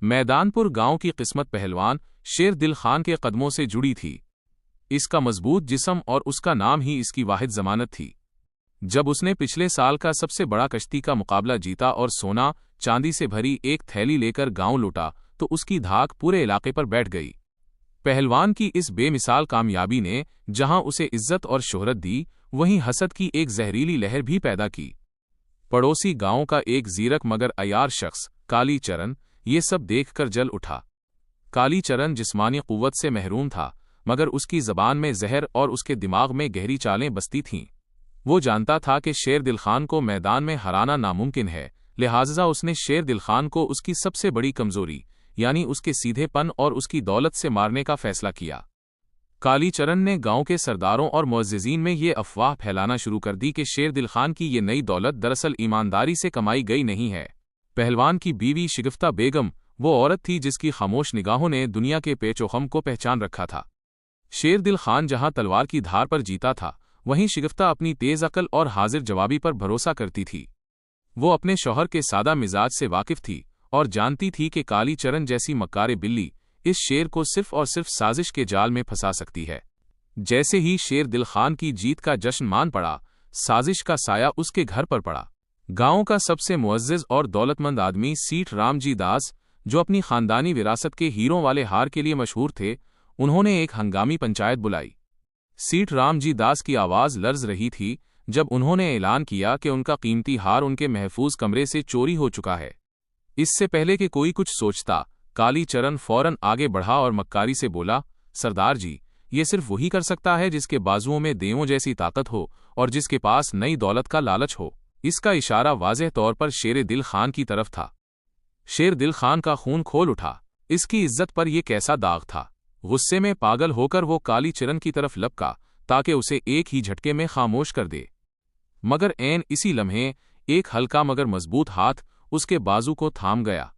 मैदानपुर गांव की किस्मत पहलवान शेर दिल खान के कदमों से जुड़ी थी। इसका मजबूत जिस्म और उसका नाम ही इसकी वाहिद जमानत थी। जब उसने पिछले साल का सबसे बड़ा कश्ती का मुकाबला जीता और सोना चांदी से भरी एक थैली लेकर गांव लौटा तो उसकी धाक पूरे इलाके पर बैठ गई। पहलवान की इस बेमिसाल कामयाबी ने जहां उसे इज्जत और शोहरत दी, वहीं हसद की एक जहरीली लहर भी पैदा की। पड़ोसी गांव का एक जीरक मगर अयार शख्स काली चरण ये सब देखकर जल उठा। काली चरण जिस्मानी कुव्वत से महरूम था, मगर उसकी जबान में जहर और उसके दिमाग में गहरी चालें बसती थीं। वो जानता था कि शेर दिल खान को मैदान में हराना नामुमकिन है, लिहाजा उसने शेर दिल खान को उसकी सबसे बड़ी कमजोरी यानी उसके सीधेपन और उसकी दौलत से मारने का फैसला किया। काली चरण ने गांव के सरदारों और मुअज्जिजीन में ये अफवाह फैलाना शुरू कर दी कि शेर दिल खान की ये नई दौलत दरअसल ईमानदारी से कमाई गई नहीं है। पहलवान की बीवी शिगफ्ता बेगम वो औरत थी जिसकी खामोश निगाहों ने दुनिया के पेचोखम को पहचान रखा था। शेर दिल खान जहां तलवार की धार पर जीता था, वहीं शिगफ्ता अपनी तेज अकल और हाजिर जवाबी पर भरोसा करती थी। वो अपने शौहर के सादा मिजाज से वाकिफ थी और जानती थी कि काली चरण जैसी मक्कारे बिल्ली इस शेर को सिर्फ और सिर्फ साजिश के जाल में फंसा सकती है। जैसे ही शेर दिल खान की जीत का जश्न मान पड़ा, साजिश का साया उसके घर पर पड़ा। गांव का सबसे मुअज्जिज और दौलतमंद आदमी सीठ रामजी दास, जो अपनी खानदानी विरासत के हीरों वाले हार के लिए मशहूर थे, उन्होंने एक हंगामी पंचायत बुलाई। सीठ रामजी दास की आवाज लर्ज रही थी जब उन्होंने ऐलान किया कि उनका कीमती हार उनके महफूज कमरे से चोरी हो चुका है। इससे पहले कि कोई कुछ सोचता, काली चरण फौरन आगे बढ़ा और मक्कारी से बोला, सरदार जी, ये सिर्फ वही कर सकता है जिसके बाजुओं में देवों जैसी ताकत हो और जिसके पास नई दौलत का लालच हो। इसका इशारा वाज़ेह तौर पर शेर दिल खान की तरफ था। शेर दिल खान का खून खोल उठा। इसकी इज्जत पर यह कैसा दाग था। गुस्से में पागल होकर वो काली चरण की तरफ लपका ताकि उसे एक ही झटके में खामोश कर दे, मगर ऐन इसी लम्हे एक हल्का मगर मजबूत हाथ उसके बाजू को थाम गया।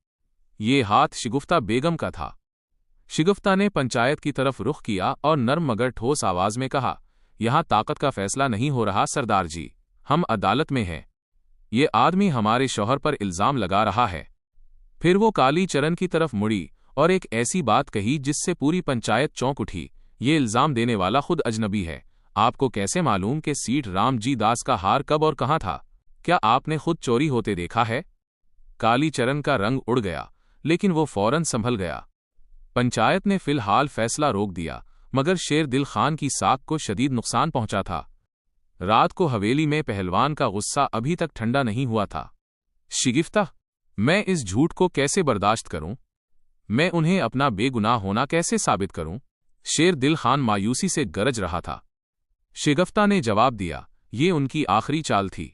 ये हाथ शिगुफ्ता बेगम का था। शिगुफ्ता ने पंचायत की तरफ रुख किया और नर्म मगर ठोस आवाज में कहा, यहां ताकत का फैसला नहीं हो रहा सरदार जी, हम अदालत में हैं। ये आदमी हमारे शौहर पर इल्जाम लगा रहा है। फिर वो काली चरण की तरफ मुड़ी और एक ऐसी बात कही जिससे पूरी पंचायत चौंक उठी। ये इल्जाम देने वाला खुद अजनबी है। आपको कैसे मालूम कि सीठ रामजी दास का हार कब और कहां था? क्या आपने खुद चोरी होते देखा है? काली चरण का रंग उड़ गया, लेकिन वो फौरन संभल गया। पंचायत ने फिलहाल फैसला रोक दिया, मगर शेर दिल खान की साख को शदीद नुकसान पहुंचा था। रात को हवेली में पहलवान का गुस्सा अभी तक ठंडा नहीं हुआ था। शिगिफ्ता, मैं इस झूठ को कैसे बर्दाश्त करूं? मैं उन्हें अपना बेगुनाह होना कैसे साबित करूं? शेर दिल खान मायूसी से गरज रहा था। शिगफ्ता ने जवाब दिया, ये उनकी आखिरी चाल थी।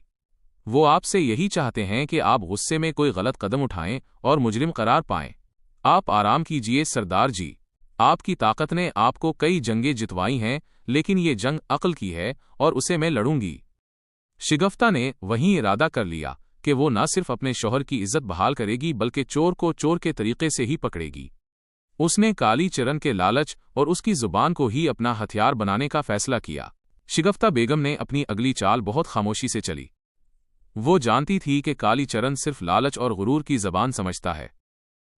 वो आपसे यही चाहते हैं कि आप गुस्से में कोई गलत कदम उठाएं और मुजरिम करार पाएं। आप आराम कीजिए सरदार जी, आपकी ताकत ने आपको कई जंगें जितवाई हैं, लेकिन ये जंग अक्ल की है और उसे मैं लड़ूंगी। शिगफ्ता ने वहीं इरादा कर लिया कि वो न सिर्फ अपने शौहर की इज्जत बहाल करेगी बल्कि चोर को चोर के तरीके से ही पकड़ेगी। उसने काली चरण के लालच और उसकी जुबान को ही अपना हथियार बनाने का फैसला किया। शिगफ्ता बेगम ने अपनी अगली चाल बहुत खामोशी से चली। वो जानती थी कि काली चरण सिर्फ लालच और गुरूर की जबान समझता है।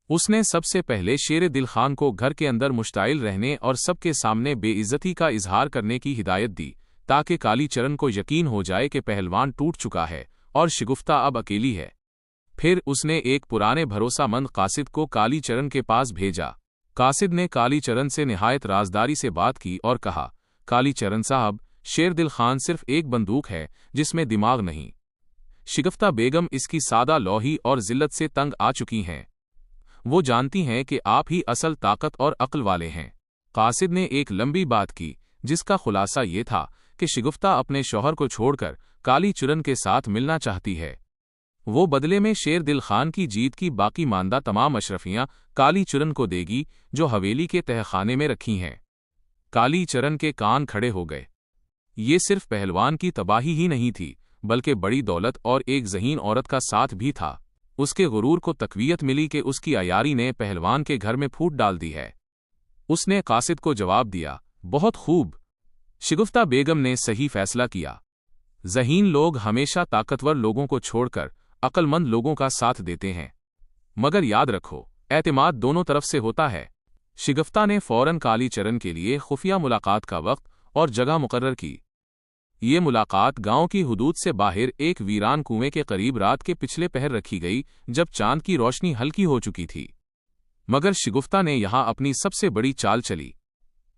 उसने सबसे पहले शेर दिल खान को घर के अंदर मुश्ताइल रहने और सबके सामने बेइज्जती का इजहार करने की हिदायत दी, ताकि काली चरण को यकीन हो जाए कि पहलवान टूट चुका है और शिगुफ्ता अब अकेली है। फिर उसने एक पुराने भरोसामंद कासिद को काली चरण के पास भेजा। कासिद ने काली चरण से निहायत राजदारी से बात की और कहा, काली चरण साहब, शेर दिल खान सिर्फ एक बंदूक है जिसमें दिमाग नहीं। शिगफ्ता बेगम इसकी सादा लौही और जिल्लत से तंग आ चुकी हैं। वो जानती हैं कि आप ही असल ताकत और अक्ल वाले हैं। कासिद ने एक लंबी बात की जिसका खुलासा ये था कि शिगुफ्ता अपने शौहर को छोड़कर काली चरण के साथ मिलना चाहती है। वो बदले में शेर दिल खान की जीत की बाकी मानदा तमाम अशरफियां काली चरण को देगी जो हवेली के तहखाने में रखी हैं। काली चरण के कान खड़े हो गए। ये सिर्फ पहलवान की तबाही ही नहीं थी, बल्कि बड़ी दौलत और एक ज़हीन औरत का साथ भी था। उसके गुरूर को तकवीयत मिली कि उसकी अयारी ने पहलवान के घर में फूट डाल दी है। उसने कासिद को जवाब दिया, बहुत खूब। शिगुफ्ता बेगम ने सही फैसला किया। ज़हीन लोग हमेशा ताकतवर लोगों को छोड़कर अक्लमंद लोगों का साथ देते हैं। मगर याद रखो, اعتماد دونوں طرف سے ہوتا ہے۔ شگفتہ نے فوراً کالی چرن کے لیے خفیہ ملاقات کا وقت اور جگہ مقرر کی۔ یہ ملاقات گاؤں کی حدود سے باہر ایک ویران کنویں کے قریب رات کے پچھلے پہر رکھی گئی، جب چاند کی روشنی ہلکی ہو چکی تھی۔ مگر شگفتہ نے یہاں اپنی سب سے بڑی چال چلی۔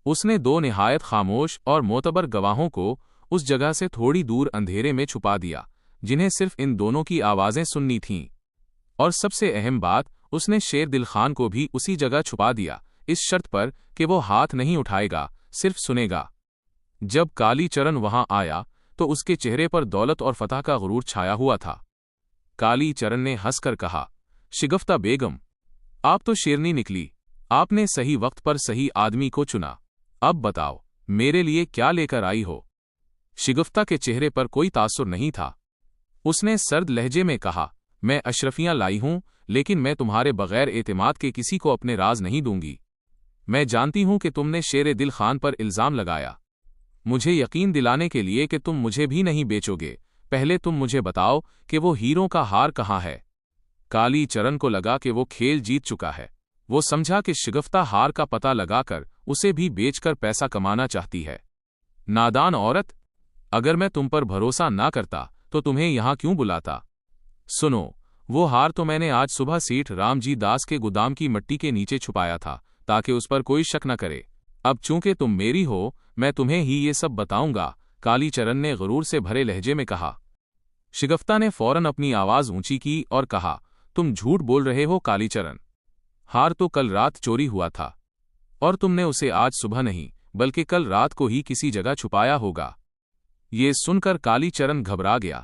اس نے دو نہایت خاموش اور معتبر گواہوں کو اس جگہ سے تھوڑی دور اندھیرے میں چھپا دیا جنہیں صرف ان دونوں کی آوازیں سننی تھیں، اور سب سے اہم بات، اس نے شیر دل خان کو بھی اسی جگہ چھپا دیا، اس شرط پر کہ وہ ہاتھ نہیں اٹھائے گا، صرف سنے گا۔ جب کالی چرن وہاں آیا تو اس کے چہرے پر دولت اور فتح کا غرور چھایا ہوا تھا۔ کالی چرن نے ہنس کر کہا، شگفتہ بیگم، آپ تو شیرنی نکلی، آپ نے صحیح وقت پر صحیح آدمی کو چنا۔ اب بتاؤ میرے لیے کیا لے کر آئی ہو؟ شگفتہ کے چہرے پر کوئی تاثر نہیں تھا۔ اس نے سرد لہجے میں کہا، میں اشرفیاں لائی ہوں، لیکن میں تمہارے بغیر اعتماد کے کسی کو اپنے راز نہیں دوں گی۔ میں جانتی ہوں کہ تم نے شیر دل خان پر الزام لگایا۔ مجھے یقین دلانے کے لیے کہ تم مجھے بھی نہیں بیچو گے، پہلے تم مجھے بتاؤ کہ وہ ہیروں کا ہار کہاں ہے۔ کالی چرن کو لگا کہ وہ کھیل جیت چکا ہے۔ وہ سمجھا کہ شگفتہ ہار کا پتہ لگا کر اسے بھی بیچ کر پیسہ کمانا چاہتی ہے۔ نادان عورت، اگر میں تم پر بھروسہ نہ کرتا تو تمہیں یہاں کیوں بلاتا؟ سنو، وہ ہار تو میں نے آج صبح سیٹھ رام جی داس کے گودام کی مٹی کے نیچے چھپایا تھا تاکہ اس پر کوئی شک نہ کرے۔ اب چونکہ تم میری ہو، میں تمہیں ہی یہ سب بتاؤں گا، کالی چرن نے غرور سے بھرے لہجے میں کہا۔ شگفتہ نے فوراً اپنی آواز اونچی کی اور کہا، تم جھوٹ بول رہے ہو کالی چرن۔ ہار تو کل رات چوری ہوا تھا، اور تم نے اسے آج صبح نہیں بلکہ کل رات کو ہی کسی جگہ چھپایا ہوگا۔ یہ سن کر کالی چرن گھبرا گیا۔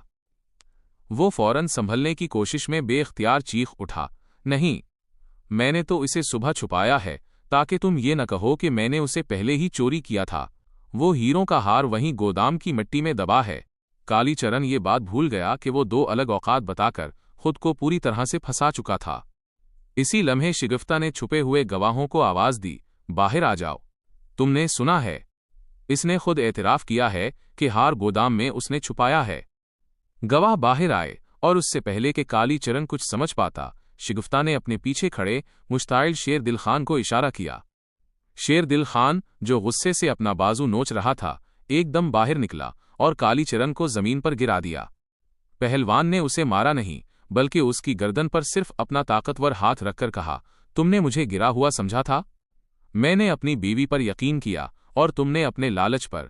وہ فوراً سنبھلنے کی کوشش میں بے اختیار چیخ اٹھا، نہیں، میں نے تو اسے صبح چھپایا ہے تاکہ تم یہ نہ کہو کہ میں نے اسے پہلے ہی چوری کیا تھا۔ وہ ہیروں کا ہار وہیں گودام کی مٹی میں دبا ہے۔ کالی چرن یہ بات بھول گیا کہ وہ دو الگ اوقات بتا کر خود کو پوری طرح سے پھنسا چکا تھا۔ اسی لمحے شگفتہ نے چھپے ہوئے گواہوں کو آواز دی، باہر آ جاؤ، تم نے سنا ہے۔ اس نے خود اعتراف کیا ہے کہ ہار گودام میں اس نے چھپایا ہے۔ گواہ باہر آئے، اور اس سے پہلے کہ کالی چرن کچھ سمجھ پاتا، شگفتہ نے اپنے پیچھے کھڑے مشتعل شیر دل خان کو اشارہ کیا۔ شیر دل خان، جو غصے سے اپنا بازو نوچ رہا تھا، ایک دم باہر نکلا اور کالی چرن کو زمین پر گرا دیا۔ پہلوان نے اسے مارا نہیں بلکہ اس کی گردن پر صرف اپنا طاقتور ہاتھ رکھ کر کہا، تم نے مجھے گرا ہوا سمجھا تھا؟ میں نے اپنی بیوی پر یقین کیا اور تم نے اپنے لالچ پر۔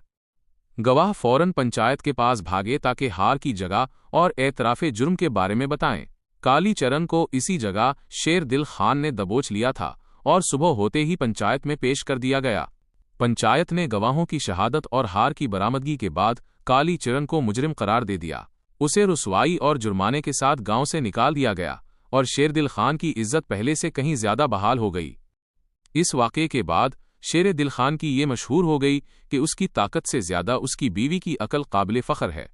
گواہ فوراً پنچایت کے پاس بھاگے تاکہ ہار کی جگہ اور اعتراف جرم کے بارے میں بتائیں۔ کالی چرن کو اسی جگہ شیر دل خان نے دبوچ لیا تھا اور صبح ہوتے ہی پنچایت میں پیش کر دیا گیا۔ پنچایت نے گواہوں کی شہادت اور ہار کی برآمدگی کے بعد کالی چرن کو مجرم قرار دے دیا۔ اسے رسوائی اور جرمانے کے ساتھ گاؤں سے نکال دیا گیا اور شیر دل خان کی عزت پہلے سے کہیں زیادہ بحال ہو گئی۔ اس واقعے کے بعد شیر دل خان کی یہ مشہور ہو گئی کہ اس کی طاقت سے زیادہ اس کی بیوی کی عقل قابل فخر ہے۔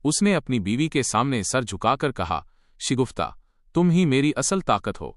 اس نے اپنی بیوی کے سامنے سر جھکا کر کہا، شگفتہ، تم ہی میری اصل طاقت ہو۔